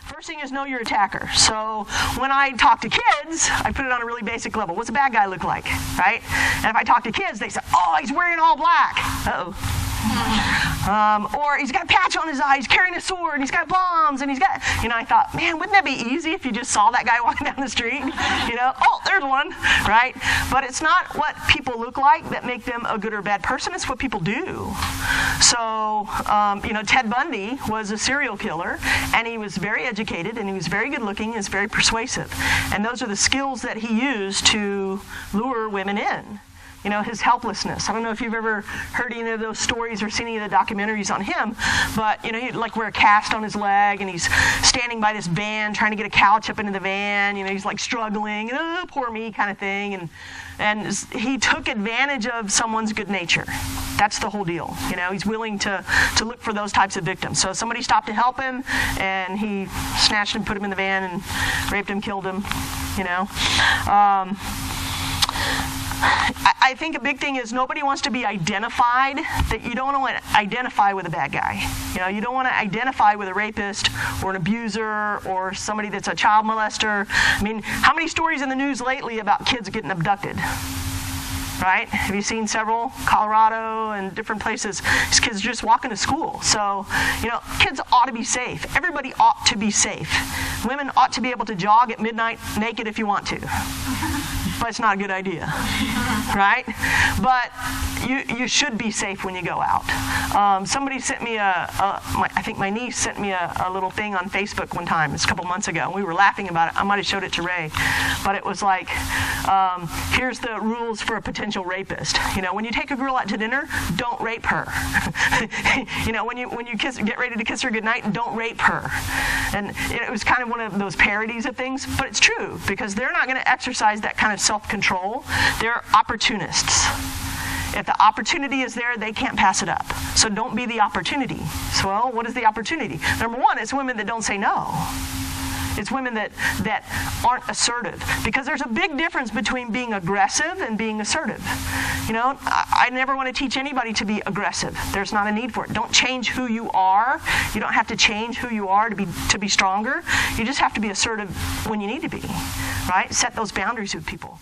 First thing is know your attacker. So when I talk to kids, I put it on a really basic level. What's a bad guy look like, right? And if I talk to kids, they say, oh, he's wearing all black. Uh-oh. Or he's got a patch on his eye, he's carrying a sword, and he's got bombs, and he's got, I thought, man, wouldn't that be easy if you just saw that guy walking down the street? Oh, there's one, right? But it's not what people look like that make them a good or bad person, it's what people do. So, Ted Bundy was a serial killer, and he was very educated, and he was very good looking, and was very persuasive. And those are the skills that he used to lure women in. His helplessness. I don't know if you've ever heard any of those stories or seen any of the documentaries on him, but, he'd like wear a cast on his leg, and he's standing by this van trying to get a couch up into the van. He's like struggling, poor me kind of thing. And he took advantage of someone's good nature. That's the whole deal. He's willing to look for those types of victims. So somebody stopped to help him, and he snatched him, put him in the van, and raped him, killed him, I think a big thing is nobody wants to be identified, that you don't want to identify with a bad guy. You don't want to identify with a rapist or an abuser or somebody that's a child molester. I mean, how many stories in the news lately about kids getting abducted? Right? Have you seen several? Colorado and different places. These kids are just walking to school. So, kids ought to be safe. Everybody ought to be safe. Women ought to be able to jog at midnight naked if you want to. But it's not a good idea, right? But you should be safe when you go out. Somebody sent me I think my niece sent me a little thing on Facebook one time. It's a couple months ago, and we were laughing about it. I might have showed it to Ray, but it was like, here's the rules for a potential rapist. When you take a girl out to dinner, don't rape her. When you get ready to kiss her goodnight, don't rape her. And it was kind of one of those parodies of things, but it's true because they're not going to exercise that kind of self-control. They're opportunists. If the opportunity is there, they can't pass it up. So don't be the opportunity. So, well, what is the opportunity? Number one, it's women that don't say no. It's women that aren't assertive. Because there's a big difference between being aggressive and being assertive. I never want to teach anybody to be aggressive. There's not a need for it. Don't change who you are. You don't have to change who you are to be stronger. You just have to be assertive when you need to be. Right? Set those boundaries with people.